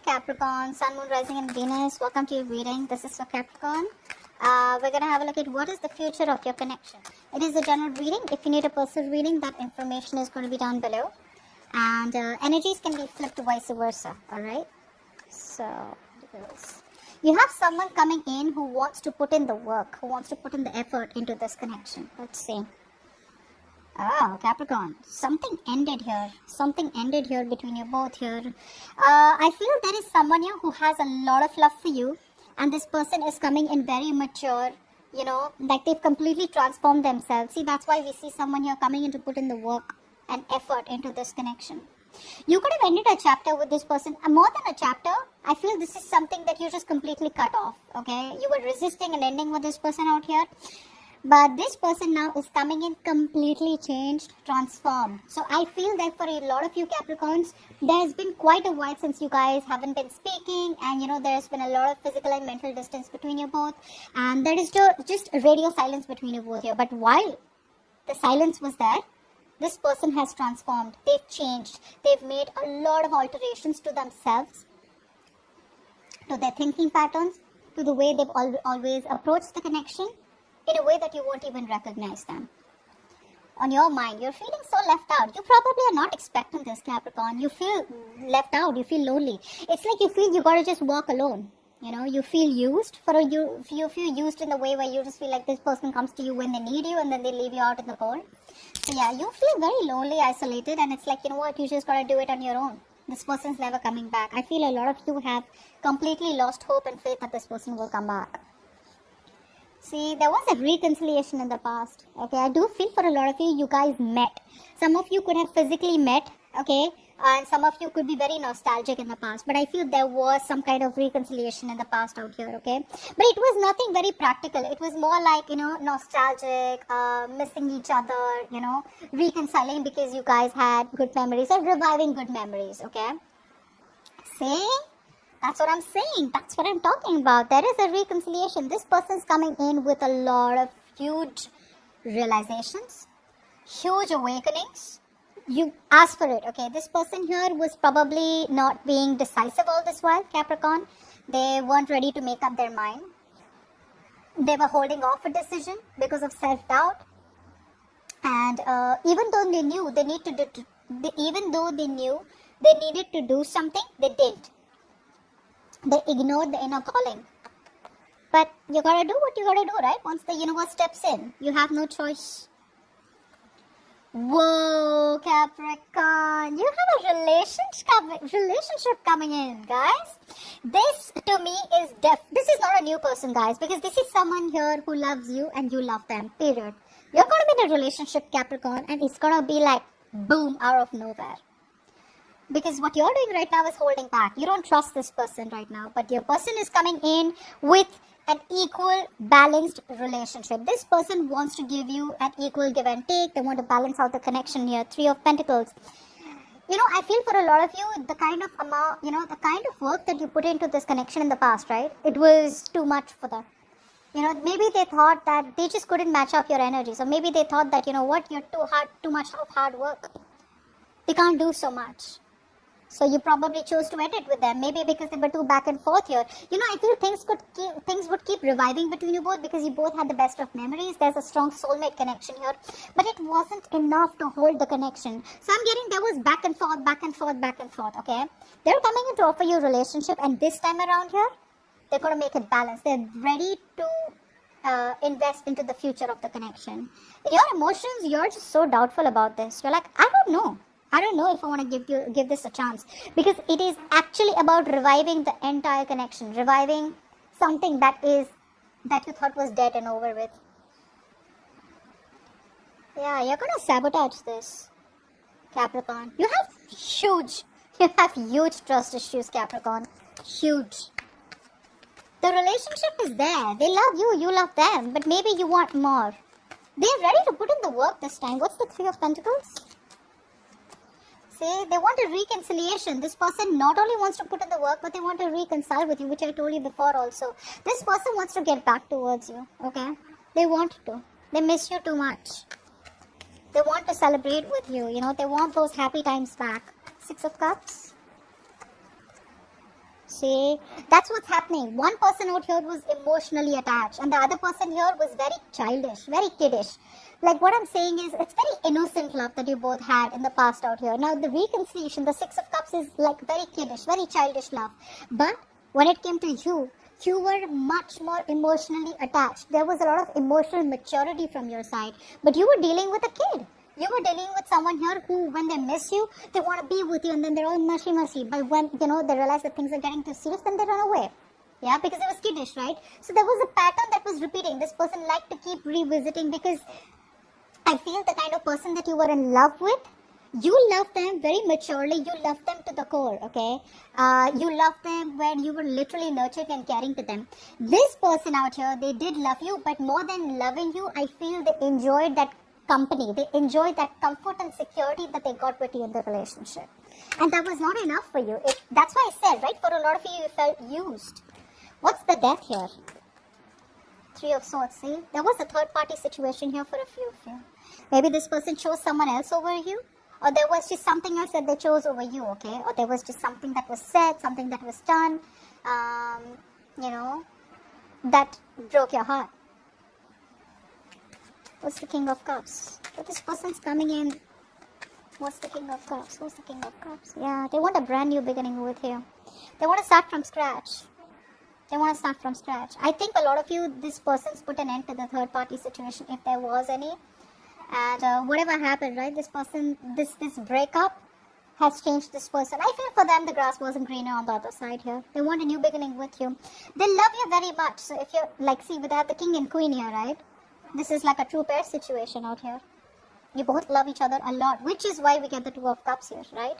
Capricorn, Sun, Moon, Rising and Venus. Welcome to your reading. This is for Capricorn. We're going to have a look at what is the future of your connection. It is a general reading. If you need a personal reading, that information is going to be down below. And energies can be flipped vice versa. Alright? So, you have someone coming in who wants to put in the work, who wants to put in the effort into this connection. Let's see. Oh, Capricorn, something ended here. Something ended here between you both here. I feel there is someone here who has a lot of love for you. And this person is coming in very mature, you know, like they've completely transformed themselves. See, that's why we see someone here coming in to put in the work and effort into this connection. You could have ended a chapter with this person. More than a chapter, I feel this is something that you just completely cut off, okay? You were resisting an ending with this person out here. But this person now is coming in completely changed, transformed. So I feel that for a lot of you Capricorns, there has been quite a while since you guys haven't been speaking. And you know, there has been a lot of physical and mental distance between you both. And there is just radio silence between you both here. But while the silence was there, this person has transformed. They've changed. They've made a lot of alterations to themselves, to their thinking patterns, to the way they've always approached the connection, in a way that you won't even recognize them. On your mind, you're feeling so left out. You probably are not expecting this, Capricorn. You feel left out. You feel lonely. It's like you feel you gotta just walk alone. You know, you feel used. You feel used in the way where you just feel like this person comes to you when they need you and then they leave you out in the cold. So yeah, you feel very lonely, isolated, and it's like, you know what, you just gotta do it on your own. This person's never coming back. I feel a lot of you have completely lost hope and faith that this person will come back. See, there was a reconciliation in the past, okay? I do feel for a lot of you guys met. Some of you could have physically met, okay? And some of you could be very nostalgic in the past. But I feel there was some kind of reconciliation in the past out here, okay? But it was nothing very practical. It was more like, you know, nostalgic, missing each other, you know, reconciling because you guys had good memories or reviving good memories, okay? See? That's what I'm saying. That's what I'm talking about. There is a reconciliation. This person's coming in with a lot of huge realizations, huge awakenings. You ask for it, okay? This person here was probably not being decisive all this while, Capricorn. They weren't ready to make up their mind. They were holding off a decision because of self-doubt. And even though they knew they needed to do something, they didn't. They ignored the inner calling. But you gotta do what you gotta do, right? Once the universe steps in, you have no choice. Whoa, Capricorn, you have a relationship coming in, guys. This to me is this is not a new person, guys, because this is someone here who loves you and you love them, period. You're gonna be in a relationship, Capricorn, and it's gonna be like boom, out of nowhere. Because what you're doing right now is holding back. You don't trust this person right now. But your person is coming in with an equal, balanced relationship. This person wants to give you an equal give and take. They want to balance out the connection here. 3 of Pentacles. You know, I feel for a lot of you, the kind of amount, you know, the kind of work that you put into this connection in the past, right? It was too much for them. You know, maybe they thought that they just couldn't match up your energy. So maybe they thought that, you know what, you're too much of hard work. They can't do so much. So you probably chose to end it with them, maybe because they were too back and forth here. You know, I feel things would keep reviving between you both because you both had the best of memories. There's a strong soulmate connection here, but it wasn't enough to hold the connection. So I'm getting there was back and forth, okay? They're coming in to offer you a relationship, and this time around here, they're going to make it balanced. They're ready to invest into the future of the connection. In your emotions, you're just so doubtful about this. You're like, I don't know if I want to give this a chance, because it is actually about reviving the entire connection, reviving something that you thought was dead and over with. Yeah, you're gonna sabotage this, Capricorn. You have huge trust issues, Capricorn. Huge. The relationship is there. They love you, you love them, but maybe you want more. They're ready to put in the work this time. What's the 3 of Pentacles? See, they want a reconciliation. This person not only wants to put in the work, but they want to reconcile with you, which I told you before also. This person wants to get back towards you, okay? They want to. They miss you too much. They want to celebrate with you, you know. They want those happy times back. 6 of Cups. see? That's what's happening. One person out here was emotionally attached, and the other person here was very childish, very kiddish. Like what I'm saying is, it's very innocent love that you both had in the past out here. Now the reconciliation, the Six of Cups, is like very kiddish, very childish love. But when it came to you, you were much more emotionally attached. There was a lot of emotional maturity from your side, but you were dealing with a kid. You were dealing with someone here who, when they miss you, they want to be with you, and then they're all mushy. But when, they realize that things are getting too serious, then they run away. Yeah, because it was kiddish, right? So there was a pattern that was repeating. This person liked to keep revisiting, because I feel the kind of person that you were in love with, you love them very maturely. You love them to the core, okay? You love them when you were literally nurturing and caring to them. This person out here, they did love you, but more than loving you, I feel they enjoyed that company. They enjoyed that comfort and security that they got with you in the relationship. And that was not enough for you. That's why I said, right, for a lot of you, you felt used. What's the death here? Three of Swords, see? There was a third party situation here for a few of you. Maybe this person chose someone else over you, or there was just something else that they chose over you, okay? Or there was just something that was said, something that was done, that broke your heart. What's the King of Cups? So this person's coming in. What's the King of Cups? Who's the King of Cups? Yeah, they want a brand new beginning with you. They want to start from scratch. I think a lot of you, this person's put an end to the third party situation, if there was any. And whatever happened, right? This person, this breakup has changed this person. I feel for them the grass wasn't greener on the other side here. They want a new beginning with you. They love you very much. So if you're, like, see, we have the King and Queen here, right? This is like a true pair situation out here. You both love each other a lot, which is why we get the Two of Cups here, right?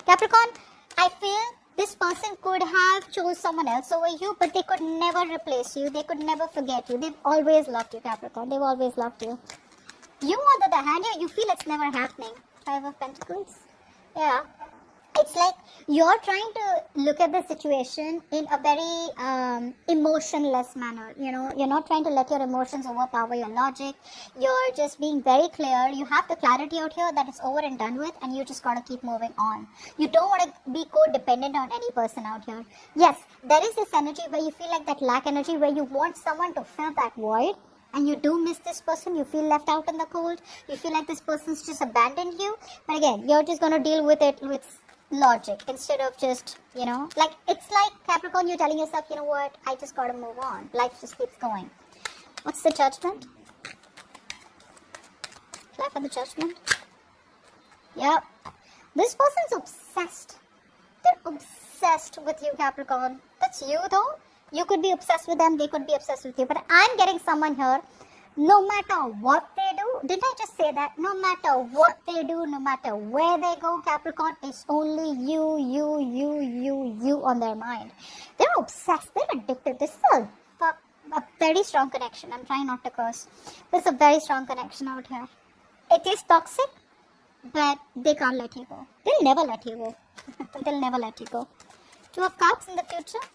Capricorn, I feel this person could have chose someone else over you, but they could never replace you. They could never forget you. They've always loved you, Capricorn. They've always loved you. You, on the other hand, you feel it's never happening. Five of Pentacles. Yeah. It's like you're trying to look at the situation in a very emotionless manner. You're not trying to let your emotions overpower your logic. You're just being very clear. You have the clarity out here that it's over and done with, and you just gotta keep moving on. You don't want to be codependent on any person out here. Yes, there is this energy where you feel like that lack energy, where you want someone to fill that void. And you do miss this person, you feel left out in the cold, you feel like this person's just abandoned you. But again, you're just going to deal with it with logic instead of just, like, it's like Capricorn, you're telling yourself, you know what, I just got to move on. Life just keeps going. What's the Judgment? Fly for the Judgment. Yep. This person's obsessed. They're obsessed with you, Capricorn. That's you, though. You could be obsessed with them, they could be obsessed with you. But I'm getting someone here, no matter what they do, didn't I just say that? No matter what they do, no matter where they go, Capricorn, it's only you on their mind. They're obsessed, they're addicted. This is a very strong connection. I'm trying not to curse. There's a very strong connection out here. It is toxic, but they can't let you go. They'll never let you go. They'll never let you go. Two of Cups in the future.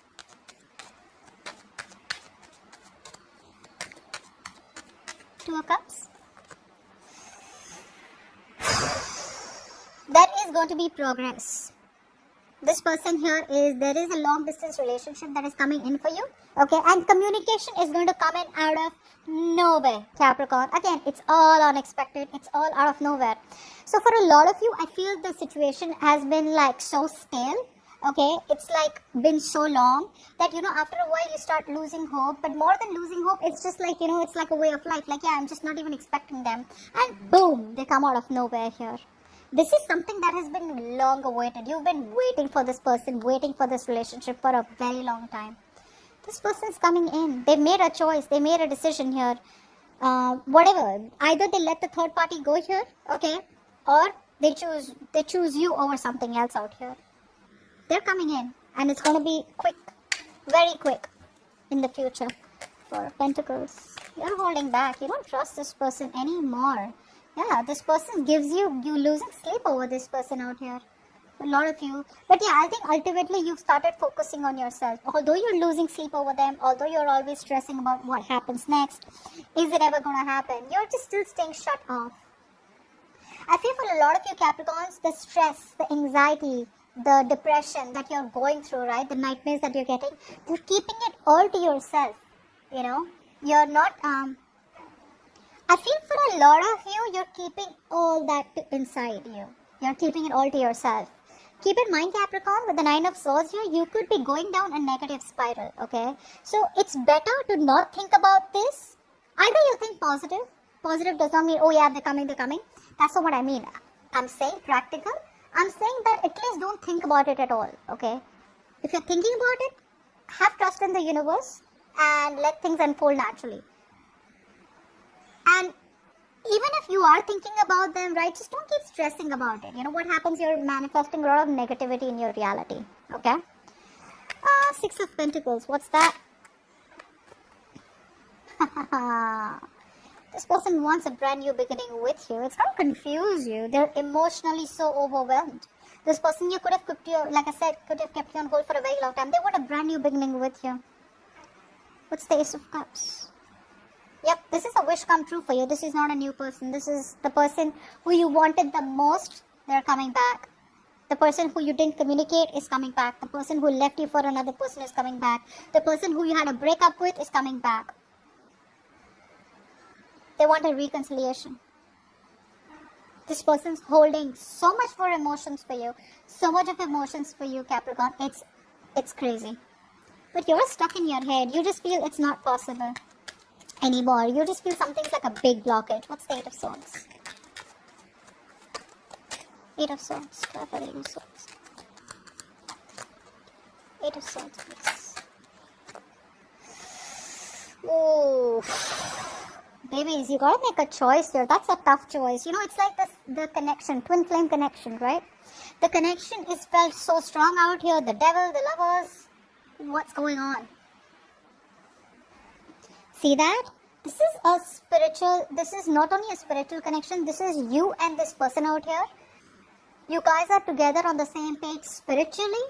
Two of Cups. That is going to be progress. This person here there is a long distance relationship that is coming in for you. Okay, and communication is going to come in out of nowhere, Capricorn. Again, it's all unexpected. It's all out of nowhere. So for a lot of you, I feel the situation has been like so stale. Okay, it's like been so long that, after a while you start losing hope. But more than losing hope, it's just like, it's like a way of life. Like, yeah, I'm just not even expecting them. And boom, they come out of nowhere here. This is something that has been long awaited. You've been waiting for this person, waiting for this relationship for a very long time. This person's coming in. They've made a choice. They made a decision here. Whatever. Either they let the third party go here, okay, or they choose you over something else out here. They're coming in, and it's going to be quick, very quick in the future. For Pentacles, you're holding back. You don't trust this person anymore. Yeah, this person gives you losing sleep over this person out here. A lot of you. But yeah, I think ultimately you've started focusing on yourself. Although you're losing sleep over them, although you're always stressing about what happens next, is it ever going to happen? You're just still staying shut off. I feel for a lot of you Capricorns, the stress, the anxiety, the depression that you're going through, right? The nightmares that you're getting, you're keeping it all to yourself, you know? You're not, I feel for a lot of you, you're keeping all that inside you. You're keeping it all to yourself. Keep in mind, Capricorn, with the Nine of Swords here, you could be going down a negative spiral, okay? So it's better to not think about this. Either you think positive. Positive does not mean, oh yeah, they're coming. That's not what I mean. I'm saying practical. I'm saying that at least don't think about it at all, okay? If you're thinking about it, have trust in the universe and let things unfold naturally. And even if you are thinking about them, right, just don't keep stressing about it. You know what happens? You're manifesting a lot of negativity in your reality, okay? Six of Pentacles, what's that? This person wants a brand new beginning with you. It's not confuse you. They're emotionally so overwhelmed. This person you could have kept you, like I said, could have kept you on hold for a very long time. They want a brand new beginning with you. What's the Ace of Cups? Yep, this is a wish come true for you. This is not a new person. This is the person who you wanted the most. They're coming back. The person who you didn't communicate is coming back. The person who left you for another person is coming back. The person who you had a breakup with is coming back. They want a reconciliation. This person's holding so much more emotions for you. So much of emotions for you, Capricorn. It's crazy. But you're stuck in your head. You just feel it's not possible anymore. You just feel something's like a big blockage. What's the Eight of Swords? Eight of Swords. Eight of Swords. Eight of Swords, please. Oh. Babies, you gotta make a choice here. That's a tough choice. You know, it's like the connection, twin flame connection, right? The connection is felt so strong out here. The devil, the lovers. What's going on? See that? This is not only a spiritual connection. This is you and this person out here. You guys are together on the same page spiritually,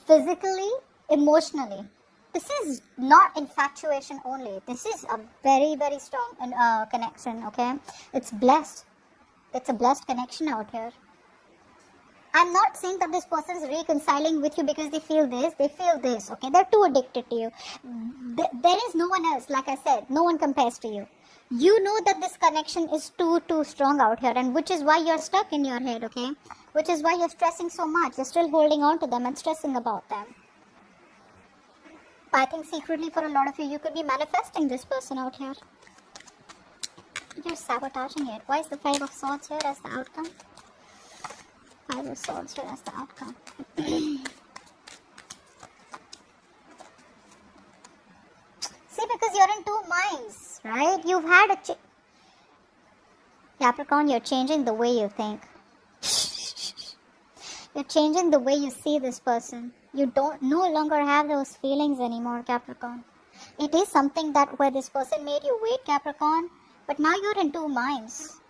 physically, emotionally. This is not infatuation only. This is a very, very strong connection, okay? It's blessed. It's a blessed connection out here. I'm not saying that this person is reconciling with you because they feel this. They feel this, okay? They're too addicted to you. There is no one else, like I said. No one compares to you. You know that this connection is too strong out here, and which is why you're stuck in your head, okay? Which is why you're stressing so much. You're still holding on to them and stressing about them. I think secretly for a lot of you, you could be manifesting this person out here. You're sabotaging it. Why is the Five of Swords here as the outcome? Five of Swords here as the outcome. See, because you're in two minds, right? You've had a Capricorn, you're changing the way you think. You're changing the way you see this person. You don't no longer have those feelings anymore, Capricorn. It is something that where this person made you wait, Capricorn, but now you're in two minds.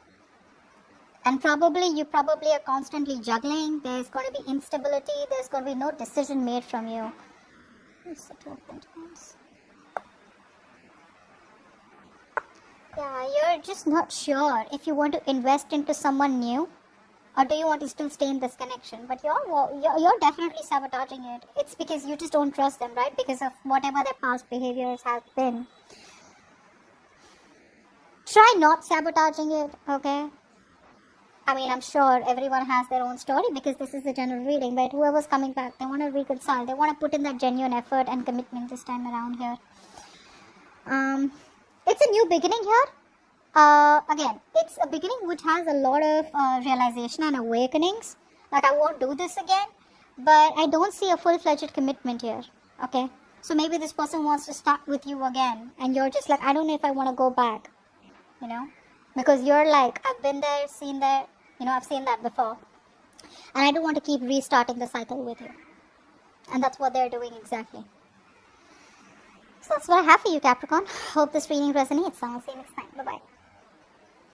And you probably are constantly juggling. There's going to be instability. There's going to be no decision made from you. What's the Two of Pentacles? Yeah, you're just not sure if you want to invest into someone new. Or do you want to still stay in this connection? But you're definitely sabotaging it. It's because you just don't trust them, right? Because of whatever their past behaviors have been. Try not sabotaging it, okay? I mean, I'm sure everyone has their own story because this is a general reading. But whoever's coming back, they want to reconcile. They want to put in that genuine effort and commitment this time around here. It's a new beginning here. Again, it's a beginning which has a lot of realization and awakenings. Like, I won't do this again, but I don't see a full-fledged commitment here, okay? So maybe this person wants to start with you again, and you're just like, I don't know if I want to go back, you know? Because you're like, I've been there, seen that, you know, I've seen that before. And I don't want to keep restarting the cycle with you. And that's what they're doing exactly. So that's what I have for you, Capricorn. Hope this reading resonates. I'll see you next time. Bye-bye.